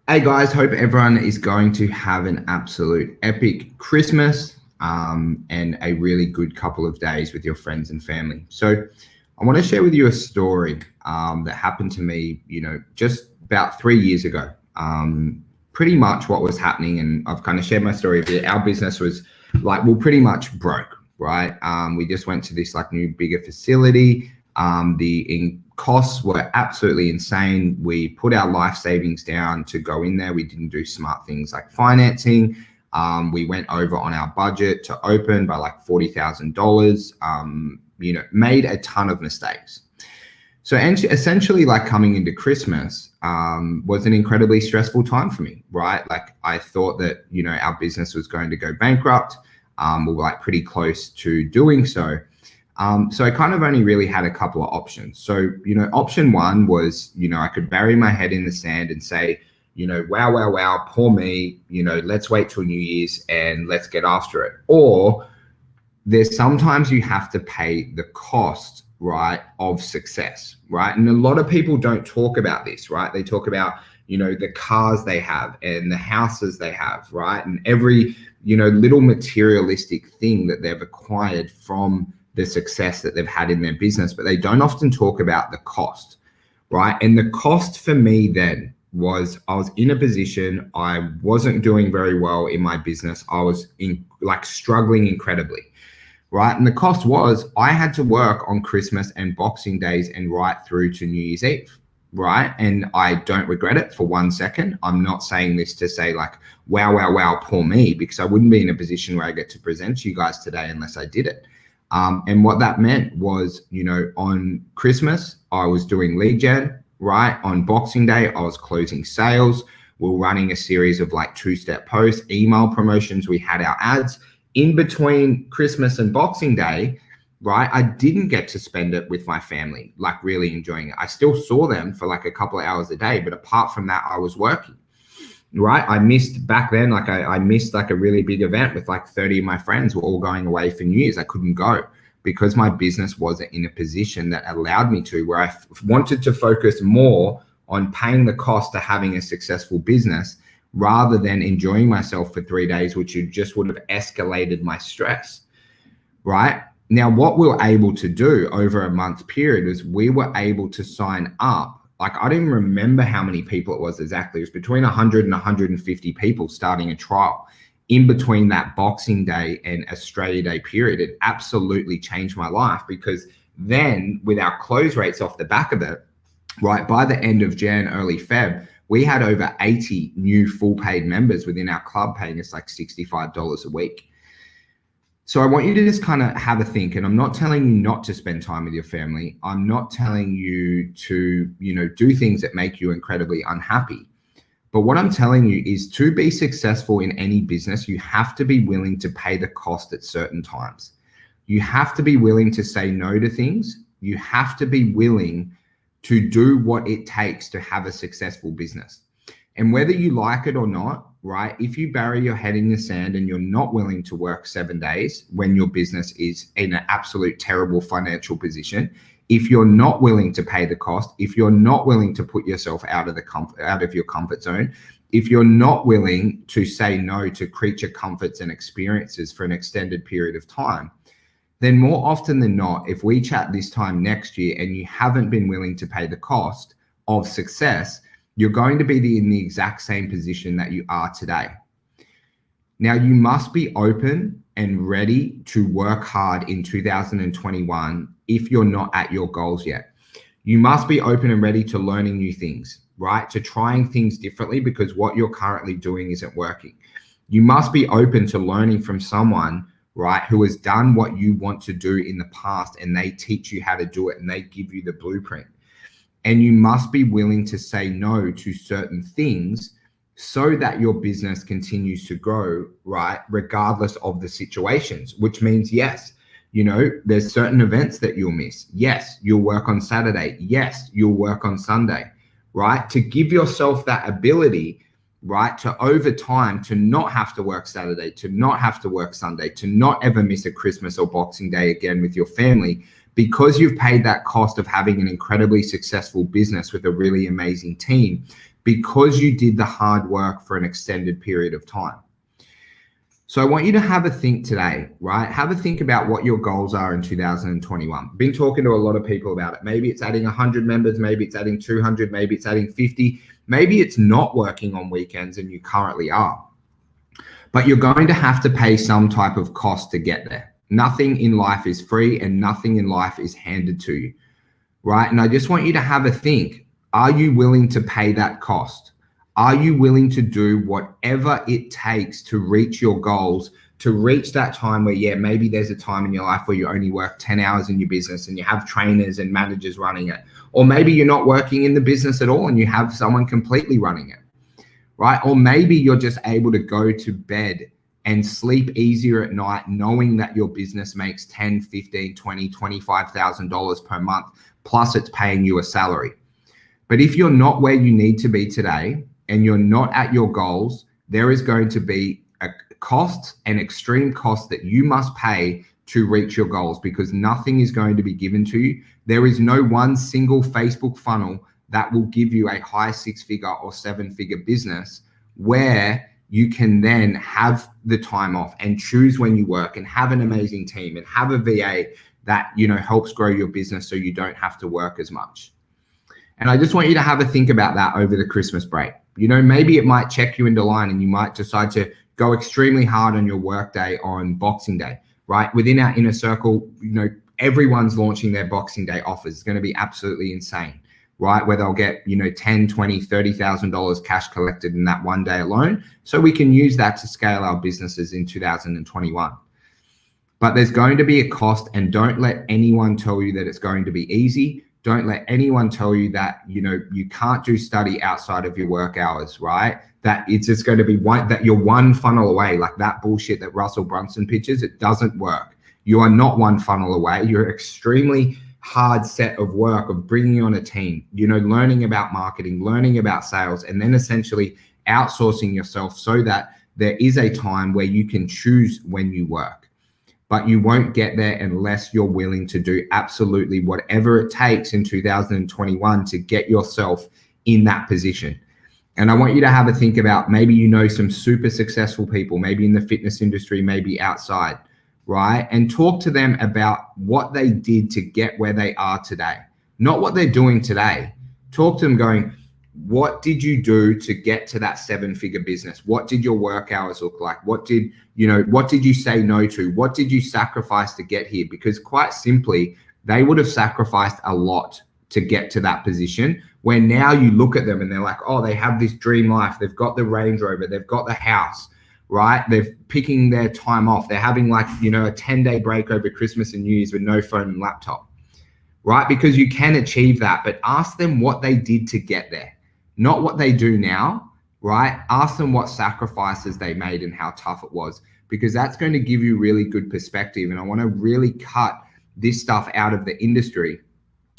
Hey guys, hope everyone is going to have an absolute epic Christmas and a really good couple of days with your friends and family. So, I want to share with you a story that happened to me, just about 3 years ago. Pretty much what was happening, and I've kind of shared my story a bit. Our business was pretty much broke, right? We just went to this new bigger facility. The costs were absolutely insane. We put our life savings down to go in there. We didn't do smart things like financing. We went over on our budget to open by $40,000. Made a ton of mistakes. So essentially, coming into Christmas was an incredibly stressful time for me, right? I thought that, our business was going to go bankrupt. We were pretty close to doing so. So I kind of only really had a couple of options. So, option one was, I could bury my head in the sand and say, wow, poor me, let's wait till New Year's and let's get after it. Or there's sometimes you have to pay the cost, right, of success, right? And a lot of people don't talk about this, right? They talk about, the cars they have and the houses they have, right? And every, little materialistic thing that they've acquired from the success that they've had in their business, but they don't often talk about the cost, right? And the cost for me then was I was in a position, I wasn't doing very well in my business. I was struggling incredibly, right? And the cost was I had to work on Christmas and Boxing Days and right through to New Year's Eve, right? And I don't regret it for 1 second. I'm not saying this to say wow, poor me, because I wouldn't be in a position where I get to present to you guys today unless I did it. And what that meant was, on Christmas, I was doing lead gen, right? On Boxing Day, I was closing sales. We were running a series of two-step posts, email promotions. We had our ads. In between Christmas and Boxing Day, right, I didn't get to spend it with my family, really enjoying it. I still saw them for a couple of hours a day, but apart from that, I was working. Right, I missed back then. I missed a really big event with 30 of my friends were all going away for New Year's. I couldn't go because my business wasn't in a position that allowed me to, where I wanted to focus more on paying the cost to having a successful business rather than enjoying myself for 3 days, which would have escalated my stress. Right now, what we were able to do over a month period was we were able to sign up. I didn't remember how many people it was exactly. It was between 100 and 150 people starting a trial in between that Boxing Day and Australia Day period. It absolutely changed my life, because then with our close rates off the back of it, right, by the end of Jan, early Feb, we had over 80 new full paid members within our club paying us $65 a week. So I want you to just kind of have a think, and I'm not telling you not to spend time with your family. I'm not telling you to, do things that make you incredibly unhappy. But what I'm telling you is, to be successful in any business, you have to be willing to pay the cost at certain times. You have to be willing to say no to things. You have to be willing to do what it takes to have a successful business. And whether you like it or not, right, if you bury your head in the sand and you're not willing to work 7 days when your business is in an absolute terrible financial position, if you're not willing to pay the cost, if you're not willing to put yourself out of your comfort zone, if you're not willing to say no to creature comforts and experiences for an extended period of time, then more often than not, if we chat this time next year and you haven't been willing to pay the cost of success, you're going to be in the exact same position that you are today. Now, you must be open and ready to work hard in 2021 if you're not at your goals yet. You must be open and ready to learning new things, right? To trying things differently, because what you're currently doing isn't working. You must be open to learning from someone, right, who has done what you want to do in the past, and they teach you how to do it and they give you the blueprint. And you must be willing to say no to certain things so that your business continues to grow, right, regardless of the situations, which means, yes, there's certain events that you'll miss. Yes, you'll work on Saturday. Yes, you'll work on Sunday, right? To give yourself that ability, right, to over time, to not have to work Saturday, to not have to work Sunday, to not ever miss a Christmas or Boxing Day again with your family, because you've paid that cost of having an incredibly successful business with a really amazing team, because you did the hard work for an extended period of time. So I want you to have a think today, right? Have a think about what your goals are in 2021. Been talking to a lot of people about it. Maybe it's adding 100 members, maybe it's adding 200, maybe it's adding 50, maybe it's not working on weekends and you currently are. But you're going to have to pay some type of cost to get there. Nothing in life is free and nothing in life is handed to you, right? And I just want you to have a think. Are you willing to pay that cost? Are you willing to do whatever it takes to reach your goals, to reach that time where, yeah, maybe there's a time in your life where you only work 10 hours in your business and you have trainers and managers running it. Or maybe you're not working in the business at all and you have someone completely running it, right? Or maybe you're just able to go to bed and sleep easier at night knowing that your business makes $10, $15, $20, $25,000 per month, plus it's paying you a salary. But if you're not where you need to be today, and you're not at your goals, there is going to be a cost, an extreme cost that you must pay to reach your goals, because nothing is going to be given to you. There is no one single Facebook funnel that will give you a high 6-figure or 7-figure business where you can then have the time off and choose when you work and have an amazing team and have a VA that, helps grow your business so you don't have to work as much. And I just want you to have a think about that over the Christmas break. Maybe it might check you into line and you might decide to go extremely hard on your work day on Boxing Day, right? Within our inner circle, everyone's launching their Boxing Day offers. It's going to be absolutely insane, right? Where they'll get, $10, $20, $30,000 cash collected in that one day alone. So we can use that to scale our businesses in 2021. But there's going to be a cost, and don't let anyone tell you that it's going to be easy. Don't let anyone tell you that, you can't do study outside of your work hours, right? That it's just going to be that you're one funnel away, like that bullshit that Russell Brunson pitches. It doesn't work. You are not one funnel away. You're an extremely hard set of work of bringing on a team, learning about marketing, learning about sales, and then essentially outsourcing yourself so that there is a time where you can choose when you work. But you won't get there unless you're willing to do absolutely whatever it takes in 2021 to get yourself in that position. And I want you to have a think about, maybe some super successful people, maybe in the fitness industry, maybe outside, right? And talk to them about what they did to get where they are today, not what they're doing today. Talk to them going, what did you do to get to that 7-figure business? What did your work hours look like? What did you say no to? What did you sacrifice to get here? Because quite simply, they would have sacrificed a lot to get to that position, where now you look at them and they're like, oh, they have this dream life. They've got the Range Rover. They've got the house, right? They're picking their time off. They're having a 10-day break over Christmas and New Year's with no phone and laptop, right? Because you can achieve that, but ask them what they did to get there. Not what they do now, right? Ask them what sacrifices they made and how tough it was, because that's going to give you really good perspective. And I want to really cut this stuff out of the industry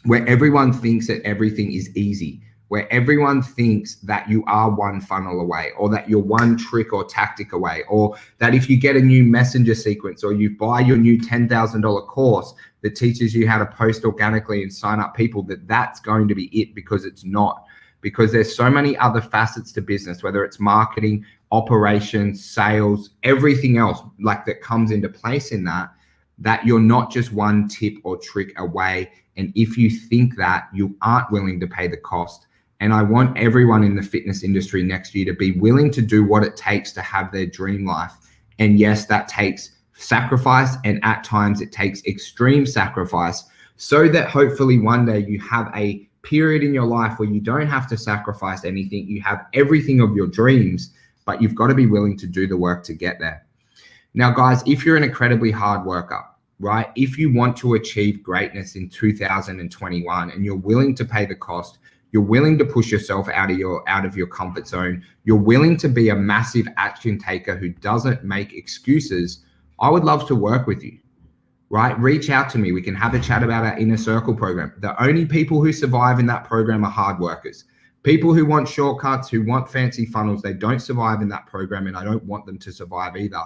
where everyone thinks that everything is easy, where everyone thinks that you are one funnel away, or that you're one trick or tactic away, or that if you get a new messenger sequence or you buy your new $10,000 course that teaches you how to post organically and sign up people, that's going to be it, because it's not. Because there's so many other facets to business, whether it's marketing, operations, sales, everything else that comes into place in that you're not just one tip or trick away. And if you think that, you aren't willing to pay the cost. And I want everyone in the fitness industry next year to be willing to do what it takes to have their dream life. And yes, that takes sacrifice, and at times it takes extreme sacrifice, so that hopefully one day you have a period in your life where you don't have to sacrifice anything. You have everything of your dreams, but you've got to be willing to do the work to get there. Now, guys, if you're an incredibly hard worker, right? If you want to achieve greatness in 2021 and you're willing to pay the cost, you're willing to push yourself out of your comfort zone, you're willing to be a massive action taker who doesn't make excuses, I would love to work with you. Right? Reach out to me. We can have a chat about our inner circle program. The only people who survive in that program are hard workers. People who want shortcuts, who want fancy funnels, they don't survive in that program, and I don't want them to survive either.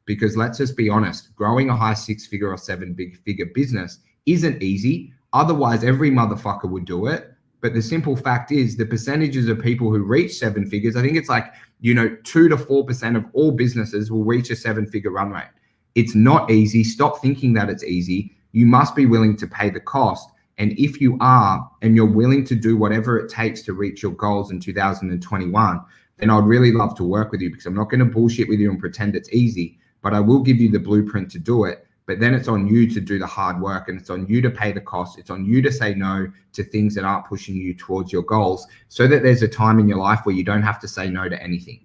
Because let's just be honest, growing a high 6-figure or 7-figure business isn't easy. Otherwise, every motherfucker would do it. But the simple fact is the percentages of people who reach seven figures, I think it's like, 2 to 4% of all businesses will reach a seven-figure run rate. It's not easy. Stop thinking that it's easy. You must be willing to pay the cost. And if you are, and you're willing to do whatever it takes to reach your goals in 2021, then I'd really love to work with you, because I'm not going to bullshit with you and pretend it's easy, but I will give you the blueprint to do it. But then it's on you to do the hard work, and it's on you to pay the cost. It's on you to say no to things that aren't pushing you towards your goals, so that there's a time in your life where you don't have to say no to anything.